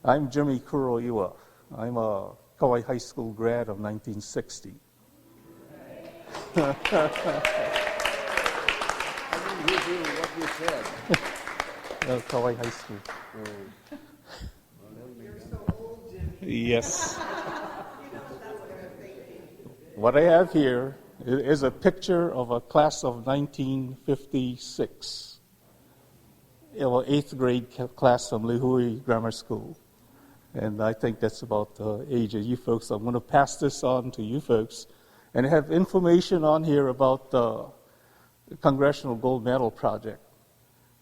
I'm Jimmy Kuroiwa. I'm a Kaua'i High School grad of 1960. I didn't hear what you said. Kaua'i High School. You're so old, Jimmy. Yes. What I have here is a picture of a class of 1956. Eighth grade class from Lihui Grammar School. And I think that's about the age of you folks. I'm going to pass this on to you folks. And I have information on here about the Congressional Gold Medal Project.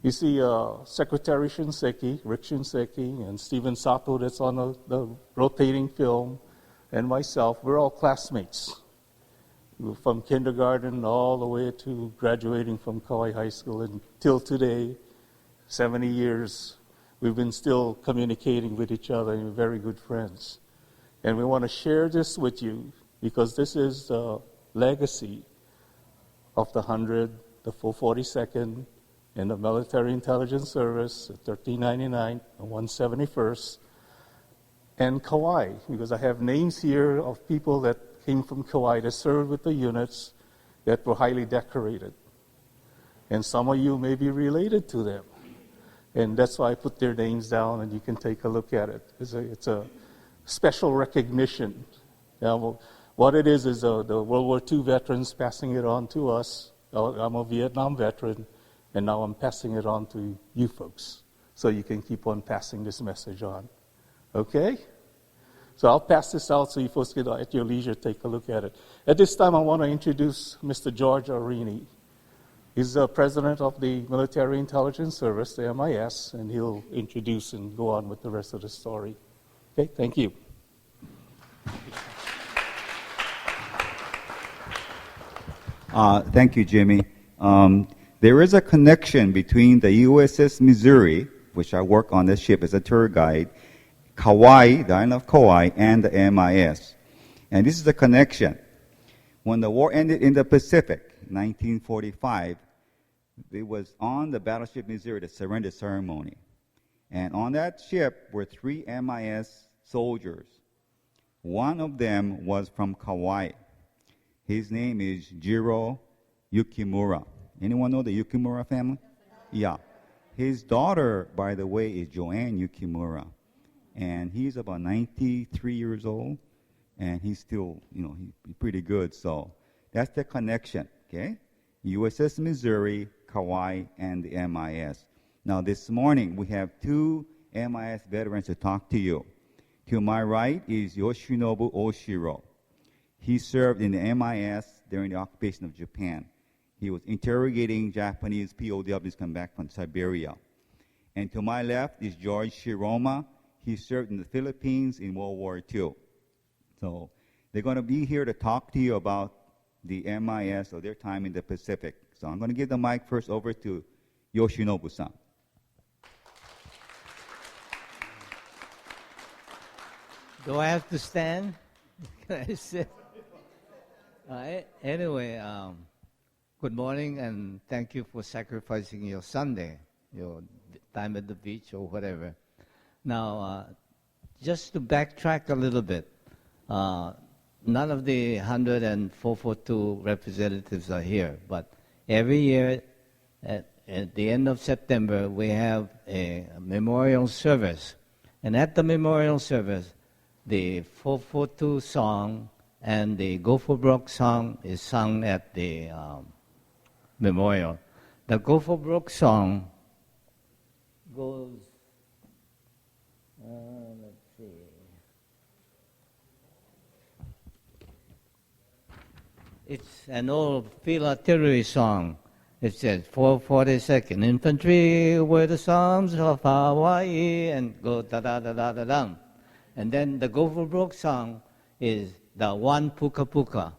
You see Secretary Shinseki, Rick Shinseki, and Stephen Sato that's on the rotating film, and myself. We're all classmates. From kindergarten all the way to graduating from Kaua'i High School until today, 70 years. We've been still communicating with each other and we're very good friends. And we want to share this with you because this is the legacy of the 100, the 442nd, and the Military Intelligence Service, the 1399, the 171st, and Kaua'i, because I have names here of people that came from Kaua'i that served with the units that were highly decorated. And some of you may be related to them. And that's why I put their names down, and you can take a look at it. It's a special recognition. What it is the World War II veterans passing it on to us. I'm a Vietnam veteran, and now I'm passing it on to you folks, so you can keep on passing this message on. Okay? So I'll pass this out so you folks can, at your leisure, take a look at it. At this time, I want to introduce Mr. George Arine. He's the president of the Military Intelligence Service, the MIS, and he'll introduce and go on with the rest of the story. Okay, thank you. Thank you, Jimmy. There is a connection between the USS Missouri, which I work on this ship as a tour guide, Kaua'i, the island of Kaua'i, and the MIS. And this is the connection. When the war ended in the Pacific, 1945, it was on the battleship Missouri, the surrender ceremony. And on that ship were 3 MIS soldiers. One of them was from Kaua'i. His name is Jiro Yukimura. Anyone know the Yukimura family? Yeah. His daughter, by the way, is Joanne Yukimura. And he's about 93 years old. And he's still, he's pretty good. So that's the connection, okay? USS Missouri, Kaua'i, and the MIS. Now, this morning, we have 2 MIS veterans to talk to you. To my right is Yoshinobu Oshiro. He served in the MIS during the occupation of Japan. He was interrogating Japanese POWs come back from Siberia. And to my left is George Shiroma. He served in the Philippines in World War II. So they're going to be here to talk to you about the MIS or their time in the Pacific. So I'm going to give the mic first over to Yoshinobu-san. Do I have to stand? Can I sit? Anyway, good morning and thank you for sacrificing your Sunday, your time at the beach or whatever. Now, just to backtrack a little bit, none of the 100 and 442 representatives are here, but every year at the end of September, we have a memorial service. And at the memorial service, the 442 song and the Go for Broke song is sung at the memorial. The Go for Broke song goes, let's see. It's an old field artillery song. It says, 442nd Infantry were the sons of Hawaii, and go da-da-da-da-da-dum. And then the Go for Broke song is the One Puka Puka.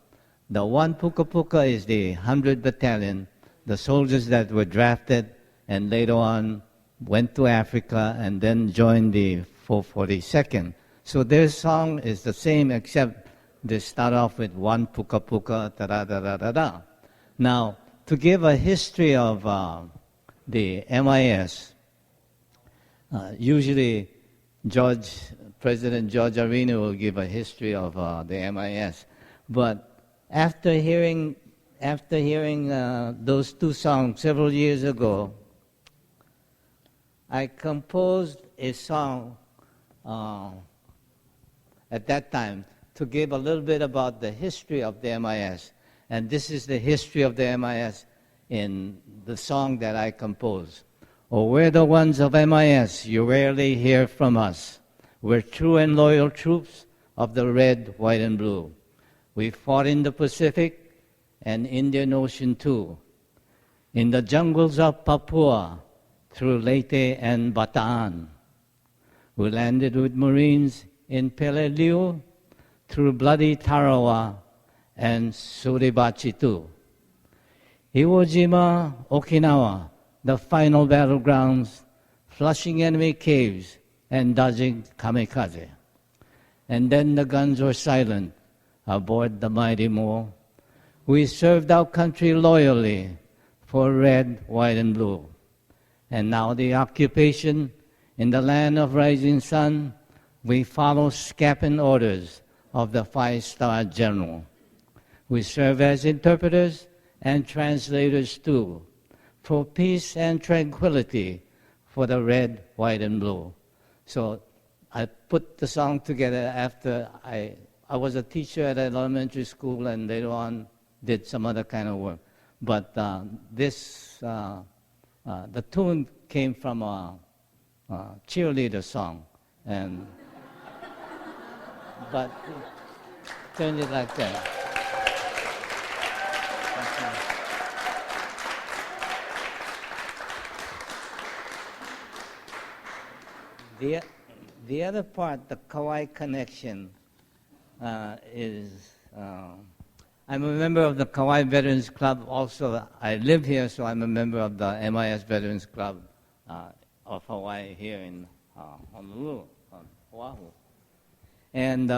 The One Puka Puka is the 100 Battalion, the soldiers that were drafted and later on went to Africa and then joined the 442nd. So their song is the same except they start off with One Puka Puka, da-da-da-da-da-da. Now, to give a history of the MIS, usually President George Arine will give a history of the MIS. But after hearing those two songs several years ago, I composed a song at that time to give a little bit about the history of the MIS. And this is the history of the MIS in the song that I composed. Oh, we're the ones of MIS, you rarely hear from us. We're true and loyal troops of the red, white, and blue. We fought in the Pacific and Indian Ocean too. In the jungles of Papua, through Leyte and Bataan. We landed with Marines in Peleliu, through bloody Tarawa and Suribachi too. Iwo Jima, Okinawa, the final battlegrounds, flushing enemy caves and dodging kamikaze. And then the guns were silent aboard the mighty Mo. We served our country loyally for red, white, and blue. And now the occupation in the land of rising sun, we follow scapin orders of the five-star general. We serve as interpreters and translators too, for peace and tranquility for the red, white, and blue. So I put the song together after I was a teacher at an elementary school and later on did some other kind of work. But the tune came from a cheerleader song. And but turn it like that. The other part, the Kaua'i connection, is I'm a member of the Kaua'i Veterans Club. Also, I live here, so I'm a member of the MIS Veterans Club of Hawaii here in Honolulu, on Oahu. And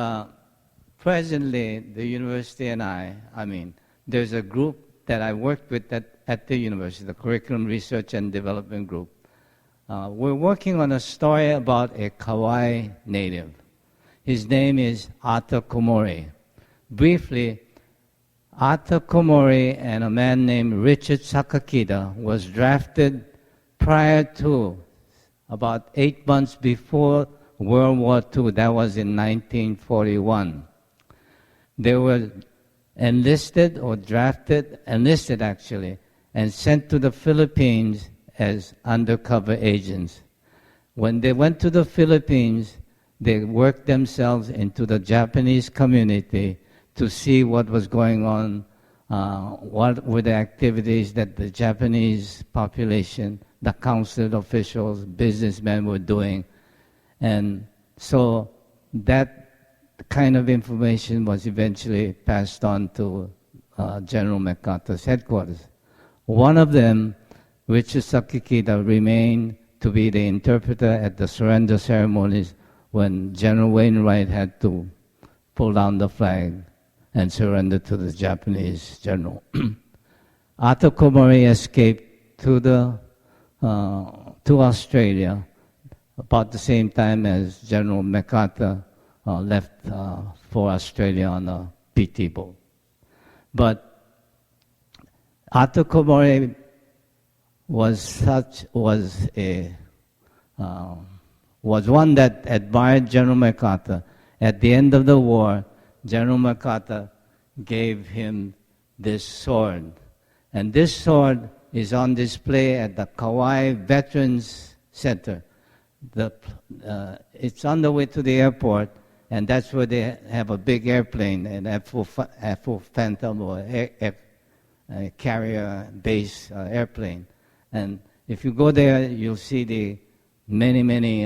presently, the university and there's a group that I worked with at the university, the Curriculum Research and Development Group. We're working on a story about a Kaua'i native. His name is Ata Komori. Briefly, Ata Komori and a man named Richard Sakakida was drafted prior to, about 8 months before World War II. That was in 1941. They were enlisted actually, and sent to the Philippines as undercover agents. When they went to the Philippines, they worked themselves into the Japanese community to see what was going on, what were the activities that the Japanese population, the consulate officials, businessmen were doing. And so that kind of information was eventually passed on to General MacArthur's headquarters. One of them, Richard Sakakida, remained to be the interpreter at the surrender ceremonies when General Wainwright had to pull down the flag and surrender to the Japanese general. Ata Komori escaped to Australia about the same time as General MacArthur left for Australia on a PT boat. But Ata Komori was one that admired General MacArthur. At the end of the war, General MacArthur gave him this sword. And this sword is on display at the Kaua'i Veterans Center. It's on the way to the airport, and that's where they have a big airplane, an F-4 Phantom or carrier base airplane. And if you go there, you'll see the many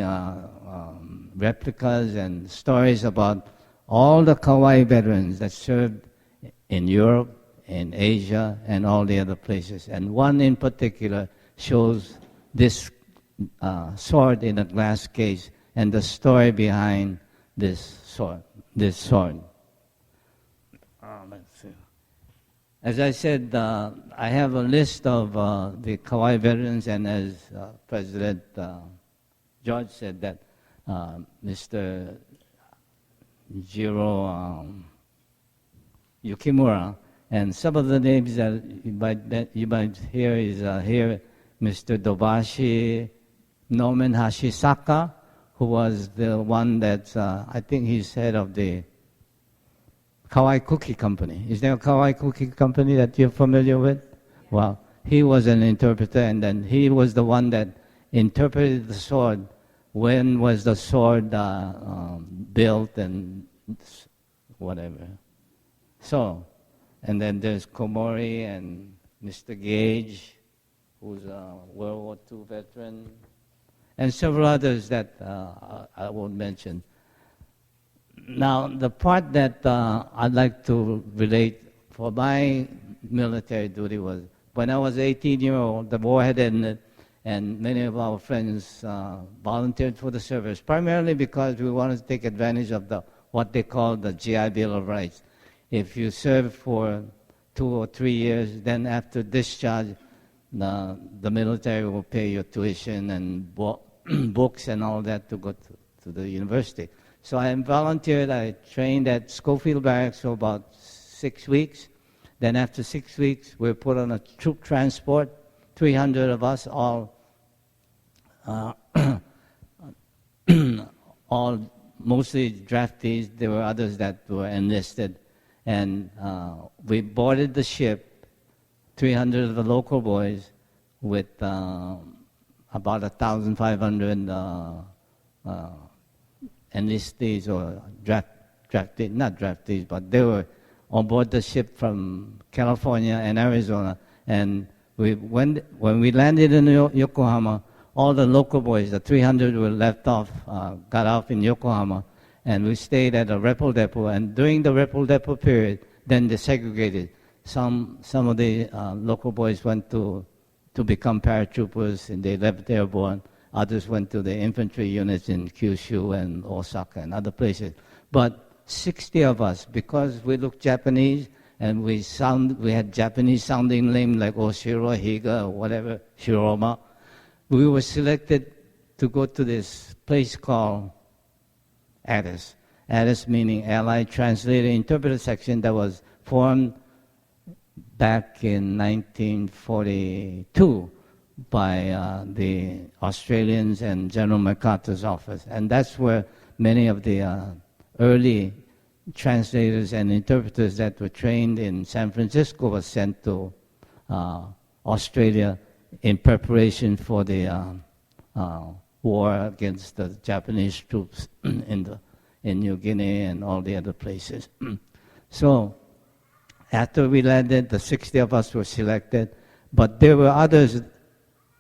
replicas and stories about all the Kaua'i veterans that served in Europe, in Asia, and all the other places. And one in particular shows this sword in a glass case and the story behind this sword. Let's see. As I said, I have a list of the Kaua'i veterans, and as President George said, that Mr. Jiro Yukimura, and some of the names that you might hear is here, Mr. Dobashi Norman Hashisaka, who was the one that I think he's head of the Kaua'i Cookie Company. Is there a Kaua'i Cookie Company that you're familiar with? Well, he was an interpreter, and then he was the one that interpreted the sword. When was the sword built and whatever. So, and then there's Komori and Mr. Gage, who's a World War II veteran, and several others that I won't mention. Now, the part that I'd like to relate for my military duty was when I was 18-year-old, the war had ended, and many of our friends volunteered for the service, primarily because we wanted to take advantage of what they call the GI Bill of Rights. If you serve for 2 or 3 years, then after discharge, the military will pay your tuition and books and all that to go to the university. So I volunteered. I trained at Schofield Barracks for about 6 weeks. Then after 6 weeks, we were put on a troop transport, 300 of us, all mostly draftees. There were others that were enlisted. And we boarded the ship, 300 of the local boys, with about 1,500 enlistees or draftees, not draftees, but they were on board the ship from California and Arizona. And when we landed in Yokohama, all the local boys, the 300 were left off, got off in Yokohama, and we stayed at a Repel Depot. And during the Repel Depot period, then they segregated. Some of the local boys went to become paratroopers, and they left airborne. Others went to the infantry units in Kyushu and Osaka and other places. But 60 of us, because we looked Japanese and we had Japanese sounding names like Oshiro, Higa, or whatever, Shiroma, we were selected to go to this place called ATIS. ATIS meaning Allied Translator Interpreter Section, that was formed back in 1942 by the Australians and General MacArthur's office. And that's where many of the early translators and interpreters that were trained in San Francisco were sent to Australia in preparation for the war against the Japanese troops in New Guinea and all the other places. So after we landed, the 60 of us were selected, but there were others.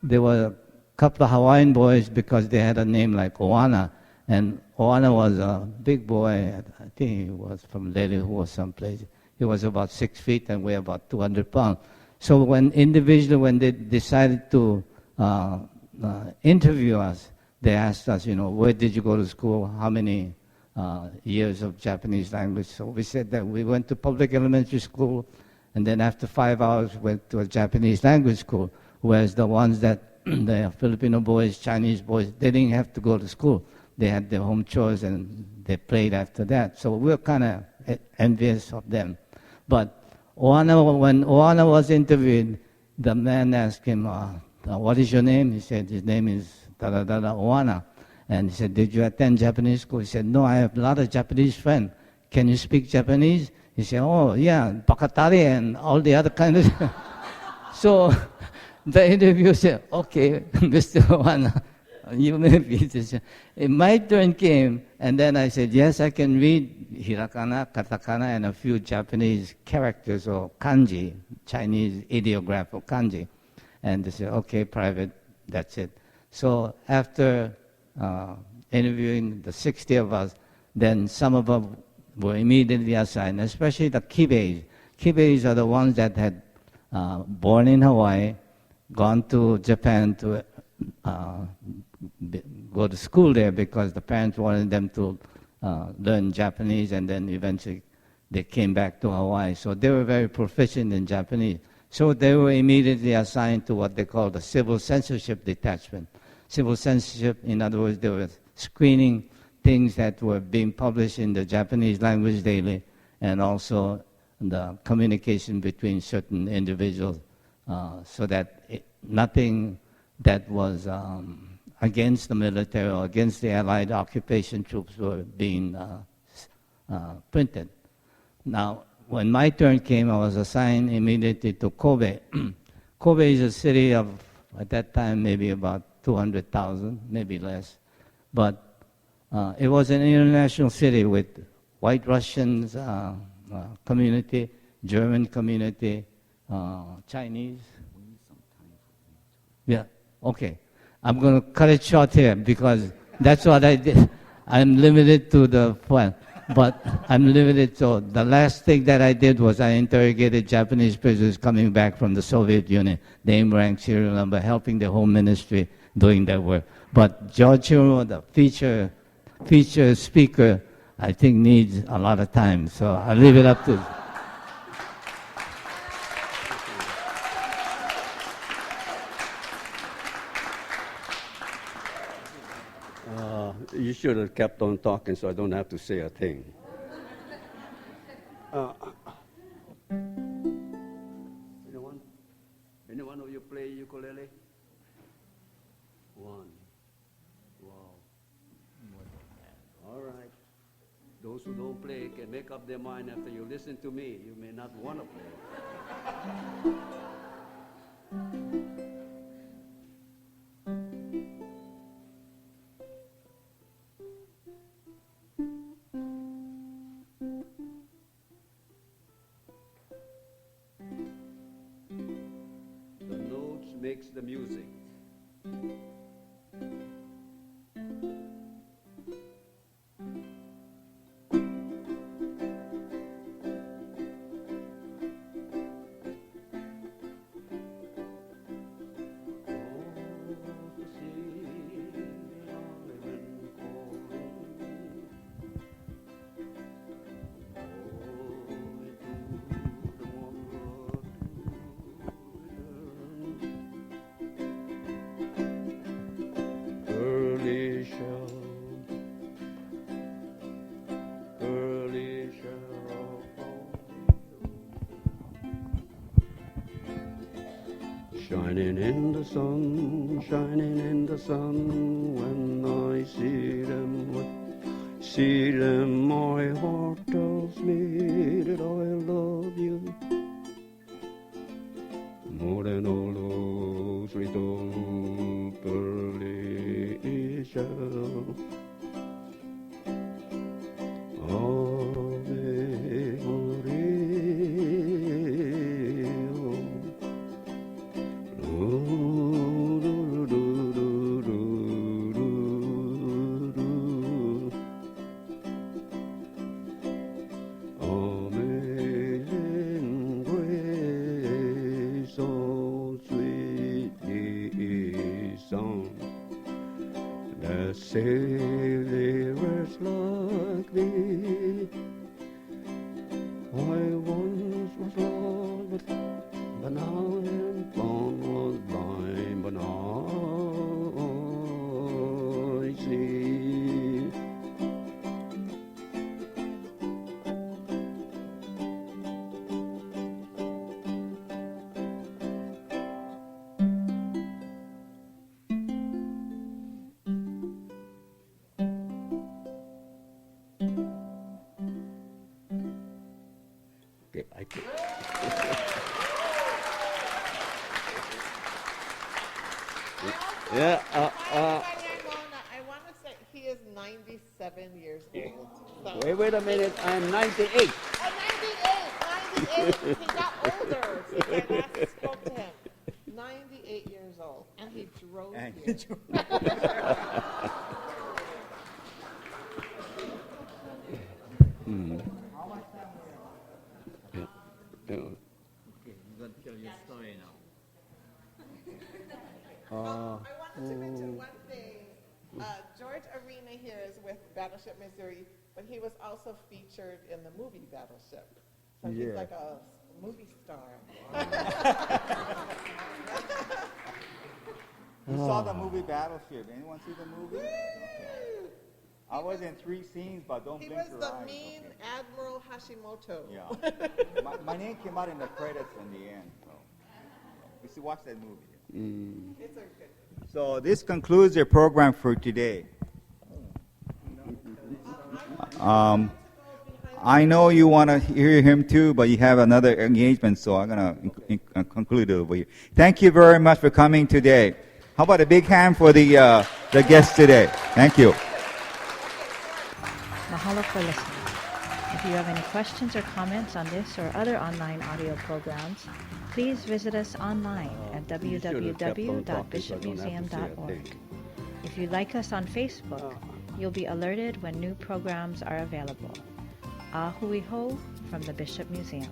There were a couple of Hawaiian boys because they had a name like Oana, and Oana was a big boy. I think he was from Lelehu or someplace. He was about 6 feet and weighed about 200 pounds. So when they decided to interview us, they asked us, where did you go to school? How many years of Japanese language? So we said that we went to public elementary school, and then after 5 hours went to a Japanese language school, whereas the ones that, the Filipino boys, Chinese boys, they didn't have to go to school. They had their home chores and they played after that. So we were kind of envious of them. But when Oana was interviewed, the man asked him, what is your name? He said, his name is da-da-da-da Oana. And he said, did you attend Japanese school? He said, no, I have a lot of Japanese friends. Can you speak Japanese? He said, oh, yeah, bakatari and all the other kind of stuff. So the interviewer said, okay, Mr. Oana, you may be this. My turn came, and then I said, yes, I can read hiragana, katakana, and a few Japanese characters or kanji, Chinese ideograph or kanji. And they said, okay, private, that's it. So after interviewing the 60 of us, then some of them were immediately assigned, especially the kibes. Kibes are the ones that had born in Hawaii, gone to Japan to go to school there because the parents wanted them to learn Japanese, and then eventually they came back to Hawaii. So they were very proficient in Japanese. So they were immediately assigned to what they call the Civil Censorship Detachment. Civil censorship, in other words, they were screening things that were being published in the Japanese language daily, and also the communication between certain individuals, so that nothing that was against the military or against the Allied occupation troops were being printed. Now, when my turn came, I was assigned immediately to Kobe. Kobe is a city of, at that time, maybe about 200,000, maybe less. But it was an international city with white Russians community, German community, Chinese. Yeah, okay. I'm going to cut it short here because that's what I did. I'm limited to the point. But I'm limited, so the last thing that I did was I interrogated Japanese prisoners coming back from the Soviet Union, name, rank, serial number, helping the Home Ministry doing their work. But George Shiroma, the feature speaker, I think needs a lot of time, so I'll leave it up to... You should have kept on talking so I don't have to say a thing. Anyone of you play ukulele? One. Wow. All right. Those who don't play can make up their mind after you listen to me. You may not want to play. Makes the music. Shining in the sun, shining in the sun, when I see them, my heart tells me that I love you more than all those little pearly shells. Sailors like me, I once was lost, but now I'm found, was blind, but now I see. Yeah. I want to say he is 97 years old. So. Wait a minute. I'm 98. Oh, 98. He got older since I last spoke to him. 98 years old, and he drove here. Okay, I'm going to tell you a story now. I wanted to mention one thing. George Arine here is with Battleship Missouri, but he was also featured in the movie Battleship. So he's like a movie star. Who saw the movie Battleship? Anyone see the movie? I was in 3 scenes, but don't He blink was your the eyes. mean Okay. Admiral Hashimoto. Yeah. my name came out in the credits in the end. So. You should watch that movie. It's a good. So this concludes the program for today. I know you want to hear him too, but you have another engagement, so I'm going to conclude over here. Thank you very much for coming today. How about a big hand for the guests today? Thank you. Mahalo for listening. If you have any questions or comments on this or other online audio programs, please visit us online at www.bishopmuseum.org. If you like us on Facebook, you'll be alerted when new programs are available. Ahui ho from the Bishop Museum.